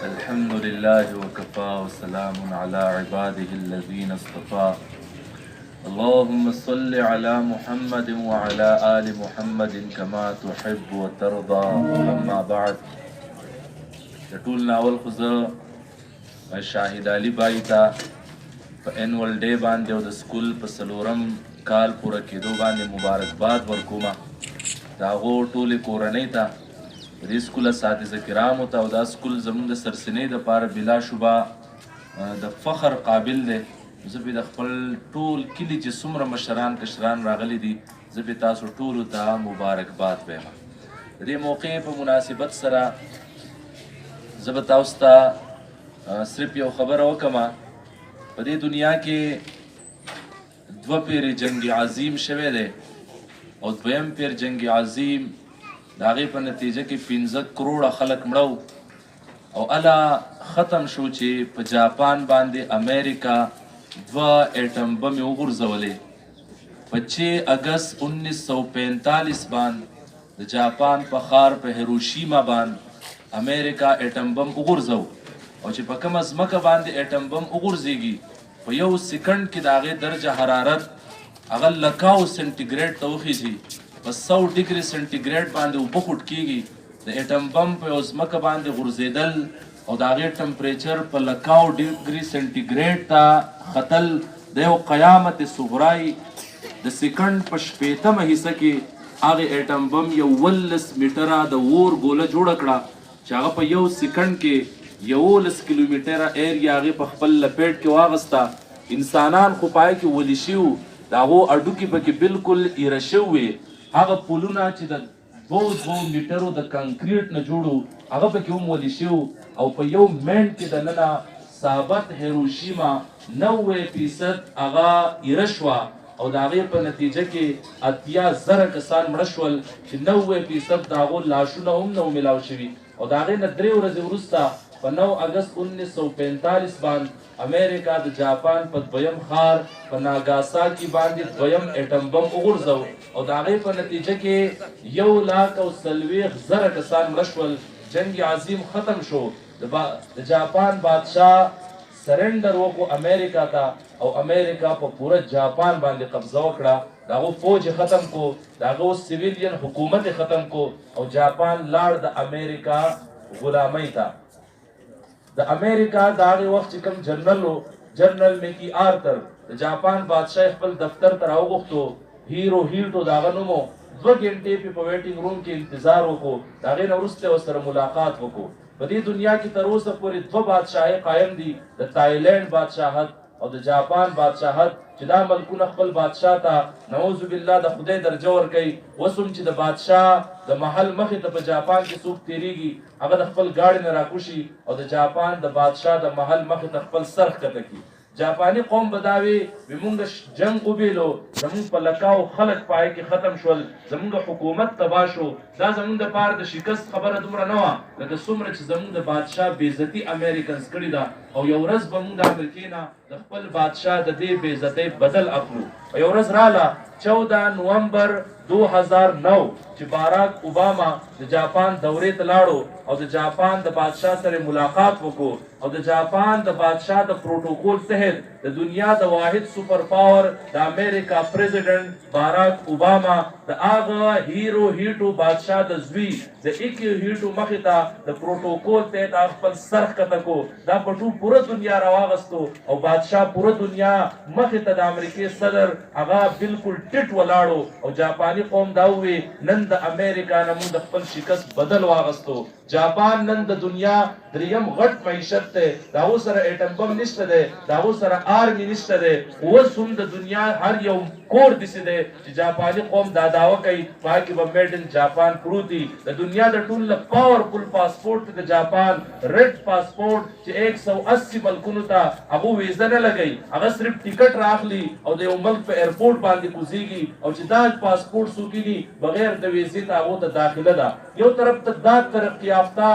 الحمد لله وكفى وسلام على عباده الذين اصطفى اللهم صل على محمد وعلى آل محمد كما تحب وترضى أما بعد ټول ناول خو زه شاهد علي بای ته په انول ډے باندې او د سکول په څلورم کال پوره کېدو باندې مبارکباد ورکومه د هغو ټولې کورنۍ ته د دې سکول اساتذه کرامو ته او دا سکول زموږ د سرسنۍ دپاره بلا شبه د فخر قابل دی. زه به د خپل ټول کلي چې څومره مشران کشران راغلي دي زه به تاسو ټولو ته مبارکباد وایم. د دې موقع په مناسبت سره زه به تاسو ته صرف یو خبره وکړم. په دې دنیا کې دوه پیرې جنگ عظیم شوی دی او دویم پیر جنگ عظیم د هغې په نتیجه کې 15 کروړه خلک مړه او اله ختم شو چې په جاپان باندې امریکا 2 اټم بمې وغورځولې. په 6 اګست 1945 باندې د جاپان په ښار په هیروشیما باندې امریکا اټم بم وغورځو او چې په کومه ځمکه باندې اټم بم وغورځېږي په یو سیکنډ کې د هغې درجه حرارت هغه لکاو سنټیګریډ ته وخیږي په 100 ډګري سنټیګریډ باندې اوبه خوټ کېږي. د اټم بم په یو ځمکه باندې غورځېدل او د هغې ټمپریچر په لکاو ډګري سنټیګریډ ته ختل د یو قیامت صغرای د سیکنډ په 80مه حصه کې هغې اټم بم 11 میټره د اور ګوله جوړه کړه چې هغه په یو سیکنډ کې 11 کیلومیټره ایریا هغې په خپل لپیټ کې واغسته. انسانان خو پای کې ولی شي د هغو اډوکې پکې بالکل ایره شوي هغه پلونه چې د 2 میټرو د کنکریټ نه جوړو هغه پکې هم ولی شو او په یو منټ کې دننه ثابت هیروشیما 90% هغه ایره شوه او د هغې په نتیجه کې 80,000 کسان مړه شول چې 90% د هغو لاشونه هم نه ملاو شوي او د هغې نه 3 ورځې وروسته په 9 اګست 1945 باندې امریکا د جاپان په دویم ښار په ناګاساکي باندې دویم اټم بم وغورځو او د هغې په نتیجه کې 1,40,000 کسان مړه شول. جنگ عظیم ختم شو. د جاپان بادشاه سرنډر وکړو امریکا ته او امریکا په پوره جاپان باندې قبضه وکړه. د هغو فوج ختم کو د هغو سیویلین حکومت ختم کو او جاپان لاړ د امریکا غلامۍ ته. د امریکا د هغې وخت چې کوم جنرل و جنرل میکی آرتر د جاپان بادشاه خپل دفتر ته راوغوښتو. هیرو هیټو د هغه نوم و. 2 ګنټې پې په ویټینګ روم کې انتظار وکړو. د هغې نه وروسته یې ورسره ملاقات وکړو. په دې دنیا کې تر اوسه پورې 2 بادشاهۍ قایم دي د تایلینډ بادشاهت او د جاپان بادشاهت چې دا ملکونه خپل بادشاه ته نعوذ بالله د خدای درجه ورکوي. اوس هم چې د بادشاه د محل مخې ته په جاپان کې څوک تېرېږي هغه د خپل ګاډي نه راکوشي او د جاپان د بادشاه د محل مخې ته خپل سر ښکته کړي. جاپاني قوم به دا وي موږ جنګ وبېلو زموږ په لکاو خلک پای کې ختم شول زموږ حکومت تباه شو. دا زموږ دپاره د شکست خبره دومره نه وه لکه څومره چې زموږ د بادشاه بېعزتي امریکنز کړې ده او یو ورځ به موږ د امریکې نه د خپل بادشاه د دې بېعزتۍ بدل اخلو. یو ورځ راله 14 نومبر 2009 چې باراک اوباما د جاپان دورې ته لاړو او د جاپان د بادشاه سره ملاقات وکړو او د جاپان د بادشاه د پروتوکول تحت د دنیا د واحد سپر پاور د امریکا پریزیډنټ باراک اوباما د هغه هیرو هیټو بادشاه د زوی د ایکیو هیټو مخې ته د پروتوکول تحت خپل سر ښکته کو. دا په ټول پوره دنیا راواغستو او بادشاه پوره دنیا مخې ته د امریکې صدر هغه بالکل ټیټ ولاړو او جاپاني قوم دا ووی نن د امریکا نه موږ د خپل شکست بدل واغستو. جاپان نن د دنیا دریم غټ معیشت دی. د هغو سره اټم بم نشته دی د هغو سره آرمي نشته دی. اوس هم د دنیا هر یو کور داسې دی چې جاپاني قوم دا دعوه کوي په هغې کې به میډ ان جاپان پروت وي. د دنیا د ټول نه پاورفل پاسپورټ د جاپان ریډ پاسپورټ چې 180 ملکونو ته هغو ویزه نه لګوي هغه صرف ټیکټ راخلي او د یو ملک په په ایرپورټ باندې کوزيږي او چې دا پاسپورت سوکيږي بغیر د ویزې ته هغه ته داخله ده. یو طرف ته دا ترقی یافته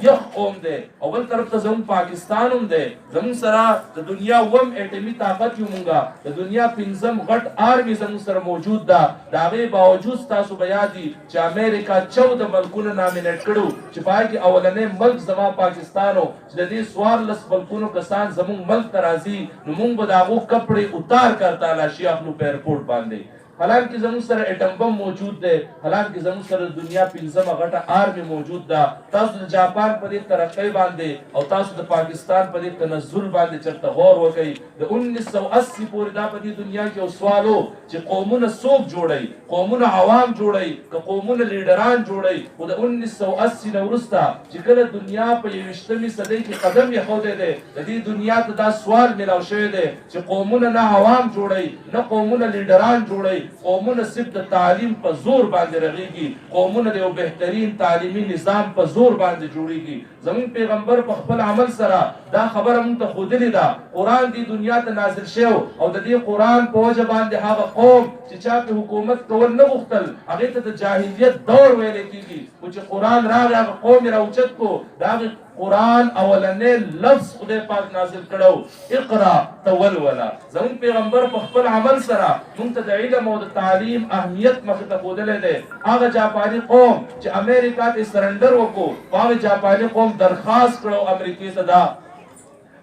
یخ قوم دی او بل طرف ته زموږ پاکستان هم دی. زموږ سره د دنیا وم اټومي طاقت یو مونږه د دنیا پنځم غټ آرمي زموږ سره موجود ده. د هغې باوجود تاسو به یاد وي چې امریکا 14 ملکونه نامینیټ کړو چې په هغې کې اولنی ملک زما پاکستان و چې د دې 14 ملکونو کسان زموږ ملک ته راځي نو موږ به د هغو کپړې اتار کرتا لاشي اخلو په ایرپورټ باندې. حالانکه زموږ سره اټم بم موجود دی، حالانکه زموږ سره د دنیا پنځمه غټه آرمي موجود ده. تاسو د جاپان په دې ترقۍ باندې او تاسو د پاکستان په دې تنزل باندې چرته غور وکئ. د 1980 پورې دا په دې دنیا کې یو سوال و چې قومونه څوک جوړوي؟ قومونه عوام جوړوي که قومونه لیډران جوړوي؟ خو د 1980 نه وروسته چې کله دنیا په 21مې صدۍ کې قدم ایښودی دی د دې دنیا ته دا سوال میلاو شوی دی چې قومونه نه عوام جوړوي نه قومونه لیډران جوړوي، قومونه صرف د تعلیم په زور باندې رغېږي، قومونه د یو بهترین تعلیمي نظام په زور باندې جوړېږي. زموږ پیغمبر په خپل عمل سره دا خبره موږ ته ښودلې ده. قرآن دې دنیا ته نازل شوی او د دې قرآن په وجه باندې هغه قوم چې چا په حکومت کول نه غوښتل هغې ته د جاهلیت دور ویلی کېږي. خو چې قرآن راغی هغه قوم یې راوچت کړو. د هغې قرآن اولنی لفظ خدای پاک نازل کړو اقرا تولولا. زموږ پیغمبر په خپل عمل سره موږ ته د علم او د تعلیم اهمیت مخې ته ښودلی دی. هغه جاپاني قوم چې امریکا ته سرنډر وکړو په هغې جاپاني قوم درخواست کړو امریکې ته دا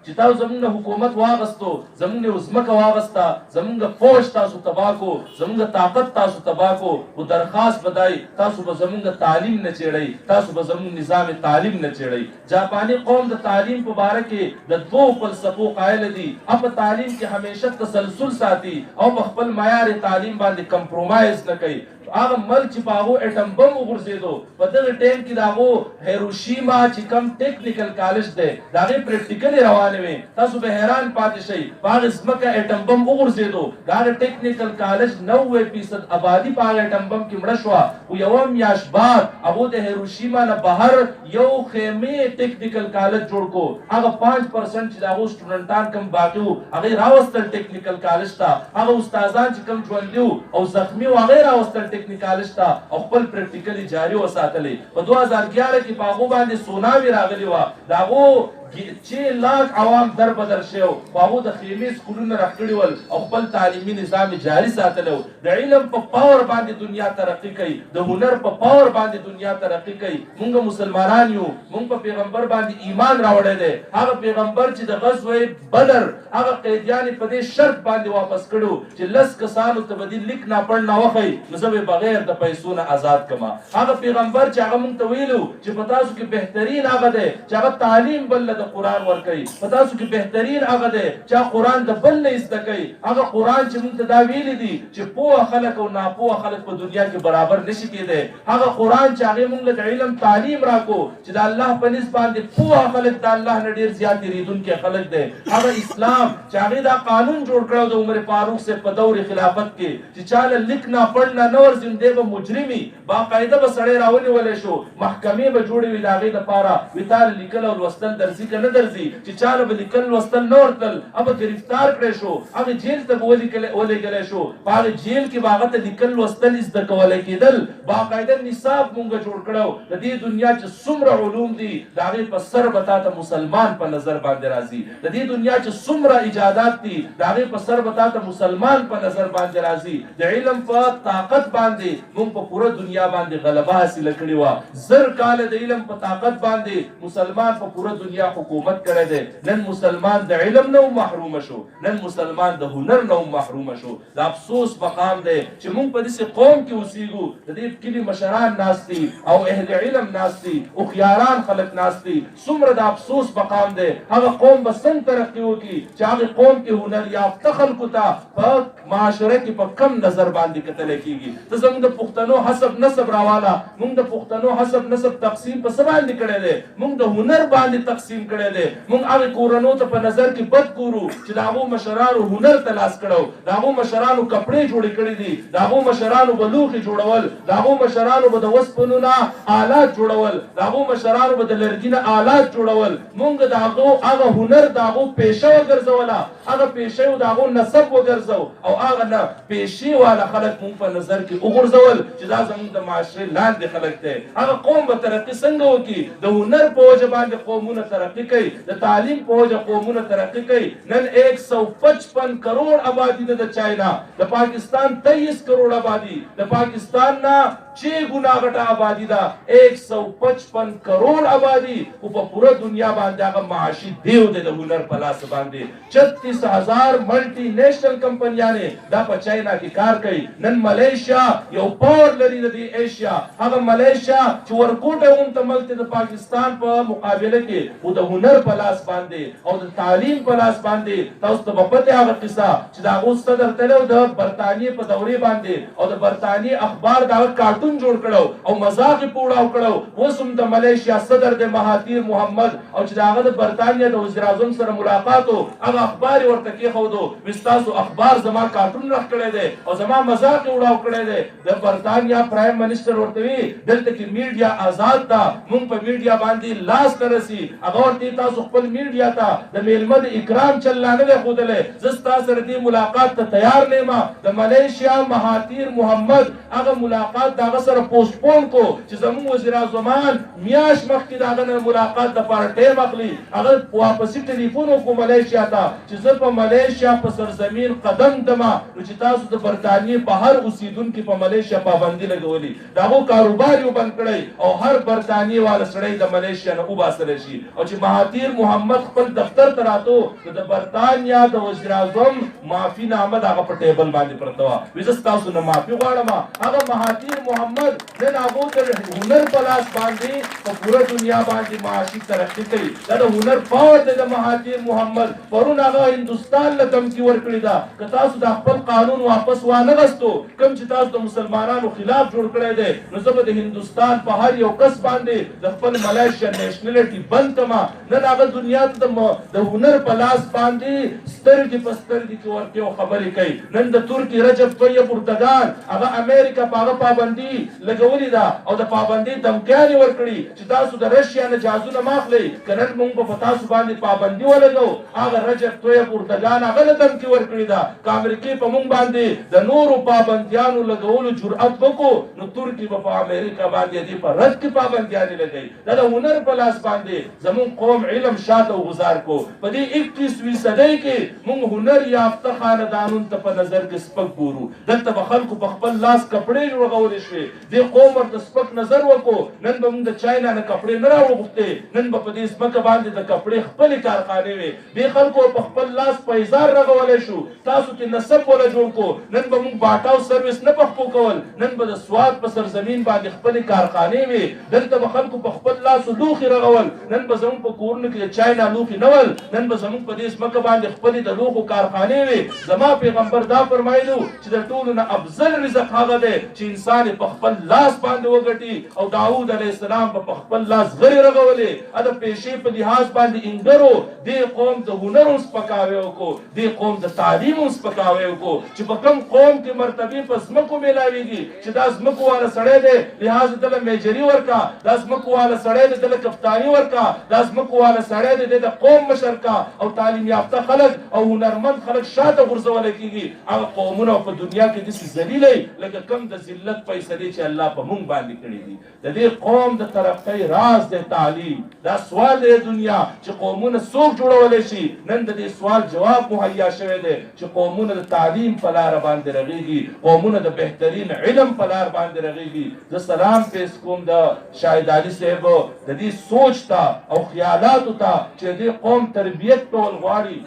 چې تاسو زموږ نه حکومت واغستو، زموږ نه ځمکه واغسته، زموږ فوج تاسو تباه کړو، زموږ طاقت تاسو تباه کړو، خو درخواست به دی تاسو به زموږ تعلیم نه څېړئ، تاسو به زموږ نظام تعلیم نه څېړئ. جاپاني قوم د تعلیم په باره کې د 2 فلسفو قایل دي. په تعلیم کې همیشه تسلسل ساتي او په خپل معیار تعلیم باندې کمپرومایز نه کوي. هغه ملک چې په هغو اټم بم وغورځېدو په دغه ټایم کې د هغو هیروشیما چې کم ټیکنیکل کالج دی د هغې پریکټیکلې روانې وې. تاسو به حیران پاتې شئ په هغې ځمکه اټم بم وغورځېدو د هغه ټیکنیکل کالج 90% آبادي په هغه اټم بم کې مړه شوه. خو یوه میاشت بعد هغو د هیروشیما نه بهر یو خیمې ټیکنیکل کالج جوړ کړو. هغه 5% چې د هغو سټوډنټان کم باقي وو هغې راوستل ټیکنیکل کالج ته. هغه استادان چې کم ژوندي وو او زخمي وو هغې راوستل ټیکنیکالج ته او خپل پریکټیکلي جاري وساتلی. په 2011 کې په هغو باندې سونامي راغلې وه. د هغو 6 لاک عوام در بدر شو خو هغو د خیمې سکولونه راکړي ول او خپل تعلیمي نظام جاري ساتلی و. د علم په پاور باندې دنیا ترقي کوي، د هنر په پاور باندې دنیا ترقي کوي. مونږ مسلمانان یو، مونږ په پیغمبر باندې ایمان راوړی دی. هغه پیغمبر چې د غزوه بدر هغه قیدیان په دې شرط باندې واپس کړو چې 10 کسانو ته به دې لیک ناپړ نه وښی نو زه به بغیر د پیسو نه آزاد کما. هغه پیغمبر چې هغه مونږ ته ویلو چې په تاسو کې بهترین هغه دی چې هغه تعلیم بل د قرآن ورکوي، په تاسو کې بهترین هغه دی چې قرآن د بل نه زده کوي. هغه قرآن چې موږ ته دا ویلي دي چې پوه خلک او ناپوه خلک په دنیا کې برابر نشي کېدی. هغه قرآن چې هغې موږ له د علم تعلیم راکو چې د الله په نسبت باندې پوه خلک د الله نه ډېر زیات تېرېدونکي خلک دی. هغه اسلام چې هغې دا قانون جوړ کړی د عمر فاروق صاحب په دور خلافت کې چې چاله لیک ناپړ نه ورځي نو دی به مجرمي باقاعده به سړی راونیولی شو، محکمې به جوړې وي د هغې دپاره وي تا لیکل او لوستل درځي که نه درځي. چې چاله به لیکل لوستل نه ورتل هغه گرفتار کړی شو، هغه جیل ته به ولېږلی شو. په هغه جیل کې به هغه ته لیکل لوستل زده کولی کېدل. باقاعده نصاب مونږ جوړ کړی د دې دنیا چې څومره علوم دي د هغې په سر به تا ته مسلمان په نظر باندې راځي. د دې دنیا چې څومره ایجادات دي د هغې په سر به تا ته مسلمان په نظر باندې راځي. د علم په طاقت باندې مونږ په پوره دنیا باندې غلبه حاصله کړې وه. 1000 کاله د علم په طاقت باندې مسلمان په پوره دنیا حکومت کړی دی. نن مسلمان د علم نه محرومه شو، نن مسلمان د هنر نه محرومه شو. د افسوس مقام دی چې مونږ په داسې قوم کې اوسېږو د دې کلي مشران ناست دي او اهل علم ناست دي، هوښیاران خلک ناست دي. څومره د افسوس مقام دی. هغه قوم به څنګه ترقي وکړي چې هغې قوم کې هنر یافته خلکو ته په معاشره کې په کم نظر باندې کتلی کېږي. ته زموږ د پښتنو حسب نسب راواله، مونږ د پښتنو حسب نسب تقسیم په څه باندې کړی دی؟ مونږ د هنر باندې تقسیم ټینګ کړی دی. موږ هغه کورونو ته په نظر کې بد ګورو چې د هغو مشرانو هنر ته لاس کړو، د هغو مشرانو کپړې جوړې کړې دي، د هغو مشرانو به لوښي جوړول، د هغو مشرانو به د وسپنو نه آلات جوړول، د هغو مشرانو به د لرګي نه آلات جوړول. موږ د هغو هغه هنر د هغو پیشه وګرځوله، هغه پیشه د هغو نسب وګرځو او هغه نه پیشې والا خلک موږ په نظر کې وغورځول چې دا زموږ د معاشرې لاندې خلک دی. هغه قوم به ترقي څنګه وکړي؟ د هنر په وجه باندې قومونه ترقي کوي، د تعلیم په وجه قومونه ترقي کوي. نن 155 کروڑ آبادی ده د چاینا، د پاکستان 23 کروڑ آبادی، د پاکستان نه 6 گنا غټه آبادی ده، 155 کروڑ آبادی او په پوره دنیا باندې هغه معاشي دیو دی د هنر په لاس باندې. 36000 ملټي نیشنل کمپنیانې دا په چاینا کې کار کوي. نن ملیشیا یو پاور لري د ایشیا، هغه ملیشیا چې ورکوټه هم ته ملک د پاکستان په مقابله کې او د هنر په لاس باندې او د تعلیم په لاس باندې. تاسو ته په پته هغه قصه چې دا اوس صدر تلو د برتانیې په دورې باندې او د برتانیې اخبار دا کارټون جوړ کړو او مزاق یې پوړاو کړو. اوس هم د ملیشیا صدر د مهاتیر محمد او چې هغه د برتانیې د وزیر اعظم سره ملاقات او هغه اخبار ورته کېښودو، وستاسو اخبار زما کارټون راخ کړی دی او زما مزاق یې وړاو کړی دی. د برتانیا پرایم منسٹر ورته وی دلته کې میډیا آزاد ده، موږ په میډیا باندې لاس نه رسي. هغه ورته تاسو خپل میډیا ته د میلمه د اکرام چل نه دی ښودلی. زه ستا سره دې ملاقات ته تیار نه یم. د ملیشیا مهاتیر محمد هغه ملاقات د هغه سره پوسټپون کو چې زموږ وزیر اعظمان میاشت مخکې د هغه نه ملاقات دپاره ټیم اخلي. هغه واپسي ټلیفون وکړو ملیشیا ته چې زه په ملیشیا په سرزمین قدم دمه، نو چې تاسو د برتانیې په هر اوسیدونکي په ملیشیا پابندي لګولي، د هغو کاروبار یې بند کړی او هر برتانیې والا سړی د ملیشیا نه وباسلی شي. او چې مهاتیر محمد خپل دفتر ته راتو نو د برتانیا د وزیر اعظم معافي نامه د هغه په ټیبل باندې پرته وه. وایي زه ستاسو نه معافي غواړم. هغه مهاتیر محمد نن هغو د هنر په لاس باندې په پوره دنیا باندې معاشي ترقي کوي. دا د هنر پاور دی د مهاتیر محمد. پرون هغه هندوستان له دمکي ورکړې ده که تاسو د خپل قانون واپس وانه غستو کوم چې تاسو د مسلمانانو خلاف جوړ کړی دی، نو زه به د هندوستان په هر یو کس باندې د خپل ملیشیا نیشنلټي بند کړم. نن هغه دنیا ته د هنر په لاس باندې سترګې په سترګې کې ورته یو خبرې کوي. نن د ترکي رجب طیب اردوګان هغه امریکا په هغه پابندي لګولې ده او د پابندي دمکیانې ورکړي چې تاسو د رشیا نه جازونه مه اخلئ، که نن موږ به په تاسو باندې پابندي ولګو. هغه رجب طیب اردوګان هغه له دمکي ورکړې ده. که امریکې په موږ باندې د نورو پابندیانو لګولو جرأت وکړو نو ترکي به په امریکا باندې دې په رد کې پابندیانې لګوي. دا د هنر په لاس باندې زموږ قوم علم شاته وغذار کو. په دې 21وي صدۍ کې موږ هنر یافته خاندانونو ته په نظر کې سپک ګورو. دلته به خلکو په خپل لاس کپړې جوړولې شوې، دې قوم ورته سپک نظر وکړو. نن به موږ د چاینا نه کپړې نه راوغوښتې، نن به په دې ځمکه باندې د کپړې خپلې کارخانې وې. دې خلکو په خپل لاس پیزار رغولی شو، تاسو کې نسب وله جوړ کو. نن به موږ باټا او سروس نه پخپو کول، نن به د سواد په سرزمین باندې خپلې کارخانې وې. دلته به خلکو په خپل لاسو لوښي رغول. نن به زموږ په کورونو کې د چاینا لوښي نه ول، نن به زموږ په دې ځمکه باندې خپلې د لوښو کارخانې وې. زما پیغمبر دا فرمایلو چې د ټولو نه افضل رزق هغه دی چې انسان په خپل لاس باندې وګټي. او داود علیه السلام په خپل لاس غړې رغولې. د پیشې په لحاظ باندې انګرو. دې قوم د هنر هم سپکاوی وکړو، دې قوم د تعلیم هم سپکاوی وکړو چې په کوم قوم کې مرتبې په ځمکو میلاویږي چې دا ځمکو والا سړی دی لحاظ دله میجري ورکا، دا ځمکو والا سړی دی دله کپتاني ورکا، دا ځمکو والا سړی دی د قوم مشر کا. او تعلیم یافته خلک او هنرمند خلک شاته غورځولی کېږي. هغه قومونه په دنیا کې داسې ذلیلې لکه کوم د ذلت فیصلې چې الله په موږ باندې کړي دي. د دې قوم د ترقۍ راز دی تعلیم. دا سوال دی دنیا چې قومونه څوک جوړولی شي. نن د دې سوال جواب مهیا شوی دی چې قومونه د تعلیم په لاره باندې رغېږي، قومونه د بهترین علم په لار باندې رغېږي. زه سلام پیش کوم د شاهد علي صاحب د دې سوچ ته او خیالاتو ته چې دې قوم تربیت کول غواړي.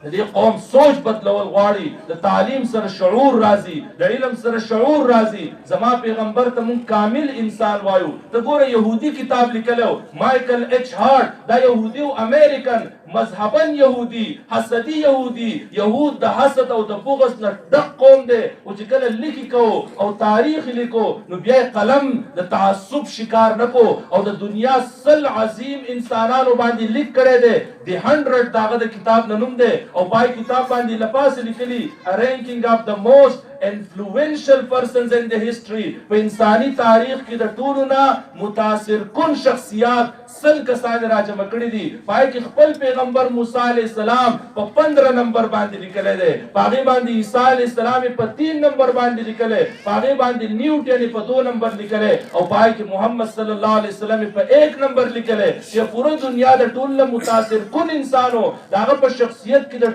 د د دې قوم سوچ بدلول غواړي، د تعلیم سره شعور راځي، د علم سره شعور راځي. زما پیغمبر ته مونږ کامل انسان وایو. ته ګوره یهودي کتاب لیکلو مایکل ایچ هارټ، دا یهودي او امریکن مذهبا یهودي، حسدي یهودي، یهود د حسد او د بغض نه ډک قوم دی. او چې کله لیکي کو او تاریخ لیکو نو بیا قلم د تعصب شکار نکو او د دنیا سل عظیم انسانانو باندې لیک کړی دی. دی 100 داغه د کتاب نه نوم دی او پای کتاب باندې لپاس لیکلي رینکینګ اف د موست influential persons in the history. په انساني تاریخ کې د ټولو نه متاثر کن شخصیات سل کسان راجمع کړي دي. پای کې خپل پیغمبر موسی علیه السلام په 15 نمبر باندې لیکلی دی، په هغې باندې عیسی علیه السلام په 3 نمبر باندې لیکلی، په هغې باندې نیوټن په 2 نمبر لیکلی او پای کې محمد صلی الله علیه وسلم په 1 نمبر لیکلی. چې پوره دنیا د ټول نه متاثر کن انسانو د هغه په شخصیت کې د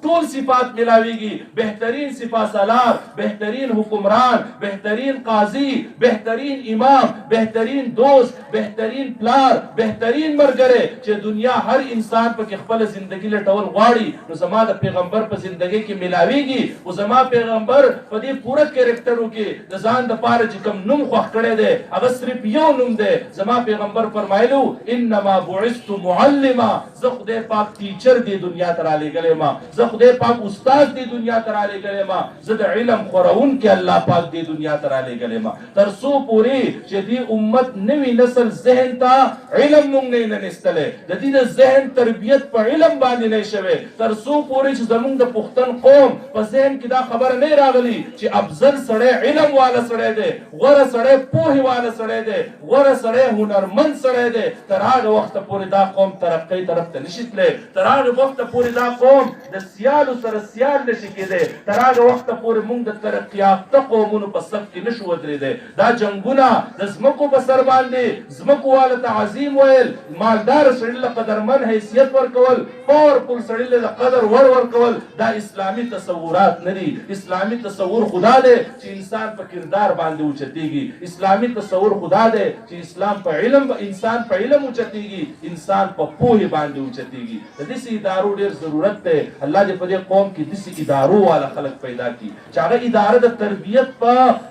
ټول صفات ملاویږي. بهترین سپاه سالار، بهترین حکمران، بهترین قاضی، بهترین امام، بهترین دوست، بهترین پلار، بهترین مرګره. چې دنیا هر انسان په کې خپل ژوندۍ لټول غواړي نو زما د پیغمبر په ژوندۍ کې ملاویږي. او زما پیغمبر په دې پوره کریکټرو کې د ځان د پاره چې کوم نوم خوښ کړی دی هغه صرف یو نوم دی. زما پیغمبر فرمایلو انما بعثت معلما، زه خدای پاک ټیچر دی دنیا ته رالیږلی ما، زه خدای پاک استاد دی دنیا ته رالیږلی ما، زه د علم خورون کې الله پاک دی دنیا ته رالیږلی ما. تر څو پورې چې دې امت نوی نسل ذهن ته علم مونږ نه ننستلی، د دې د ذهن تربیت په علم باندې نه شوی، تر څو پورې چې زمونږ د پښتن قوم په ذهن کې دا خبره نه راغلی چې افضل سړی علم والا سړی دی، غوره سړی پوهې والا سړی دی، غوره سړی هنرمند سړی دی، تر هغه وخته پورې دا قوم ترقۍ طرف ته نشي تللی. تر هغه وخته پورې دا قوم د سیالو سره سیال نشي کېدی. تر هغه وخته پورې مونږ د ترقي یافته قومونو په صف کې نشو ودرېدی. دا جنګونه د ځمکو په سر باندې ځمکو والا ته عظیم ویل، مالدار سړي له قدرمن حیثیت ورکول، پاورفل سړي له قدر ورکول، دا اسلامي تصورات نه دي. اسلامي تصور خدا دی چې انسان په کردار باندې اوچتېږي. اسلامي تصور خدا دی چې اسلام په علم انسان په علم اوچتېږي، انسان په پوهې باندې اوچتېږي. د داسې ادارو ډېر ضرورت دی. الله دې په دې قوم کې داسې ادارو والا خلک پیدا کړي چې هغه اداره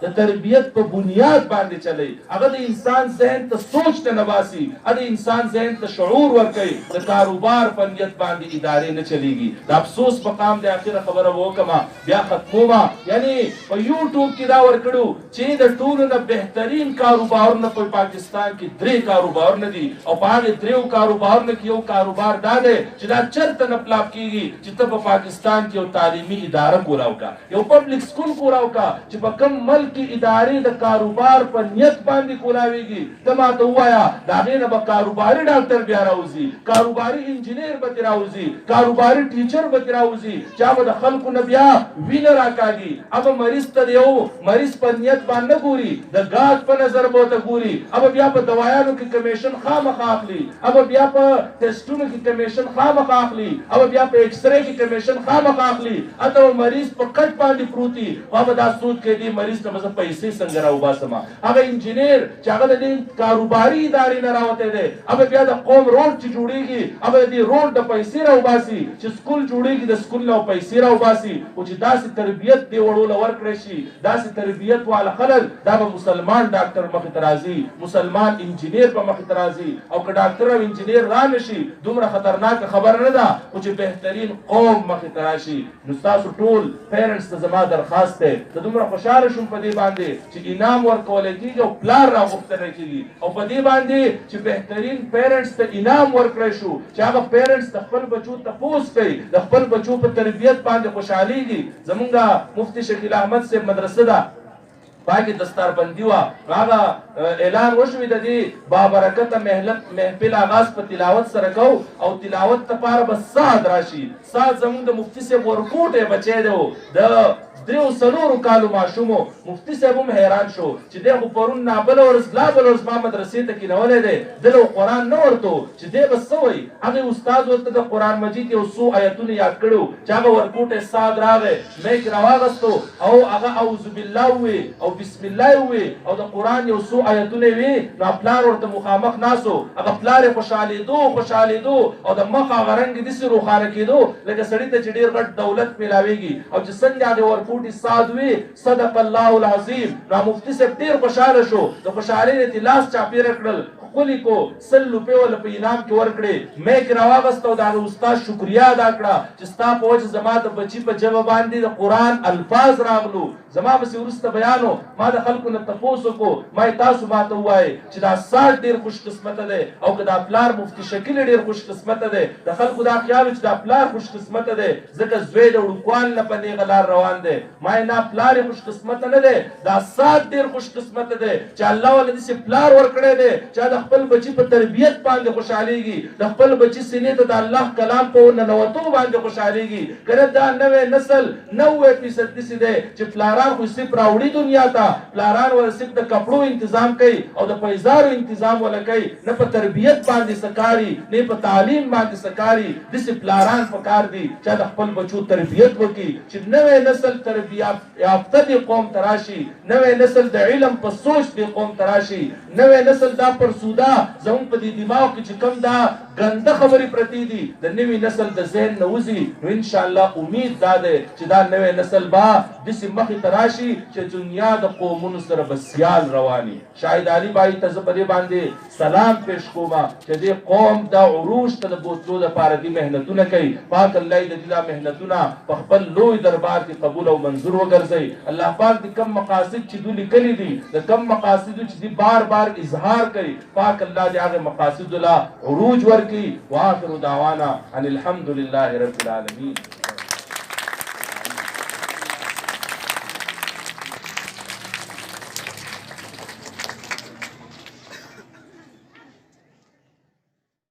د تربیت په بنیاد باندې چلی. هغه د انسان ذهن ته سوچ ته نباسي، هغه د انسان ذهن ته شعور ورکوي. د کاروبار په نیت باندې ادارې نه چلیږي. د افسوس مقام د اخره خبره وکما بیا ختموما. یعنی په یوټیوب کې دا ورکړو چې د ټولو نه بهترین کاروبارونه په پاکستان کې 3 کاروبارونه دي او په هغه 3 کاروبارونو کې یو کاروبار دا دی چې دا چرته نه پلاپ کیږي چې ته په پاکستان کې یو تعلیمي اداره کولاو کا، یو پبلک سکول کولاو کا چې په کم ملک ادارې د کاروبار په نیت باندې کولاويږي. ته ما ته وایا دا غینه به کاروباري ډاکټر بیا راوځي، کاروباري انجینیر به راوځي، کاروباري ټیچر به راوځي چې به د خلکو نه بیا وینه راکاږي. اب مریض ته یو مریض په نیت باندې ګوري، د غاټ په نظر بوته ګوري، اب بیا په دوايانو کې کمیشن خامخا اخلي، اب بیا په ټیسټونو کې کمیشن خامخا اخلي، اب بیا په ایکس رے کې کمیشن خامخا اخلي. اته مریض په کټ باندې پروتي او دا سوچ کې دی مریض ته مزه پیسې څنګه راو باسما. هغه انجینیر چې هغه د کاروباري ادارې نه راوته دی، اب بیا د قوم روډ چې جوړیږي اب د روډ د پیسې راو باسي، چې سکول جوړیږي د سکول نو پیسې راو باسي. او چې داسې تربیت دی وړول ورکړي شي، داسې تربیت والا خلک دا به مسلمان ډاکټر مخ ته راځي، مسلمان انجینیر په مخ ته راځي. او که ډاکټر او انجینیر را نشي دومره خطرناک خبر نه ده او چې بهترین قوم مخ ته راشي. نو تاسو ټول پیرنټس ته زما درخواست ده ته دومره خوشاله شوم په دې باندې چې انعام ورکول کېږي او پلار را غوښتل کېږي او په دې باندې چې بهترین پیرنټس ته انعام ورکړی شو چې هغه پیرنټس د خپل بچو تپوس کوي، د خپل بچو په تربیت باندې خوشحاليږي. زمونږ مفتی شکیل احمد صاحب مدرسه ده باقي دستاربندي وا هغه اعلان وشوي د دې بابرکت محفل آغاز په تلاوت سره کو او تلاوت لپاره بس سات راشي. سات زموږ د مفتی صاحب ورکوټه بچی دی د 3 کالو ماشومو. مفتی صاحب هم حیران شو چې دغه پرون نابل ورځ لا بل ورځ ما مدرسې ته کې نولې دی دغه قرآن نه ورته چې دی بس وای هغه استاد ورته د قرآن مجید یو څو آیتونه یاد کړو چې هغه ورکوټه سات راغې مې راوغستو او هغه اعوذ بالله وی او بسم الله وي او د قران یو څو آیتونه وي نو پلار ورته مخامخ ناسو هغه پلار خوشاله دو او د مخ هغه رنگ دي سره روخانه کېدو لکه سړی ته چې ډیر غټ دولت ملاويږي او چې څنګه هغه ورکوټي ساد وي صدق الله العظیم. نو مفتی صاحب ډیر خوشاله شو د خوشاله ته لاس چاپیره کړل خپل کو 100 روپے ول په انعام کې ورکړي مې کې راوغستو دا استاد شکریا ادا کړه چې ستا په وجه زما د بچی په جواب باندې د قران الفاظ راغلو زما به ورسته بیانو ما د خلکو نه تاسو کو ما تاسو ماته وای چې دا سال ډیر خوش قسمت ده او کدا پلار مفتی شکل ډیر خوش قسمت ده د خلکو دا خیال چې دا پلار خوش قسمت ده ځکه زوی د وړوکوال نه په نیغه لار روان ده ما نه پلار خوش قسمت نه ده دا سات ډیر خوش قسمت ده چې الله ولې دې پلار ور کړی ده چې د خپل بچی په تربیت باندې خوشاليږي د خپل بچی سینې ته د الله کلام په ننوتو باندې خوشاليږي کړه دا نوې نسل 90% دې ده چې پلاران خو سي پراوړي دنیا ته پلاران ور سي د کپړو تنظیم کوي او د پیسارو تنظیم ولکې نه په تربیت باندې سکاري نه په تعلیم باندې سکاري د پلاران پکار دي چې د خپل بچو تربیت وکړي چې نوې نسل تربیت یافته دي قوم تراشي نوې نسل د علم په سوچ دي قوم تراشي نوې نسل دا پر سودا زموږ په دې دماغ کې چې کوم دا ګنده خبرې پرتی دي د نوې نسل د ذهن نوځي نو ان شاء الله امید دا ده چې دا نوې نسل با د سیمخې تراشي چې دنیا د قومونو سره بسیال رواني. شاهد علي بای ته زبري باندې سلام پېښ کوما چې دې قوم دا عروج ته د بوتلو لپاره دي مهنتونه کوي پاک الله دې دا مهنتونه په خپل لوی دربار کې قبول او منظور وګرځي. الله پاک دې کم مقاصد چې دوی لیکلي دي د کم مقاصد چې دې بار بار اظهار کوي پاک الله دې هغه مقاصد لا عروج ورکی. واخر دعوانا ان الحمد لله رب العالمين.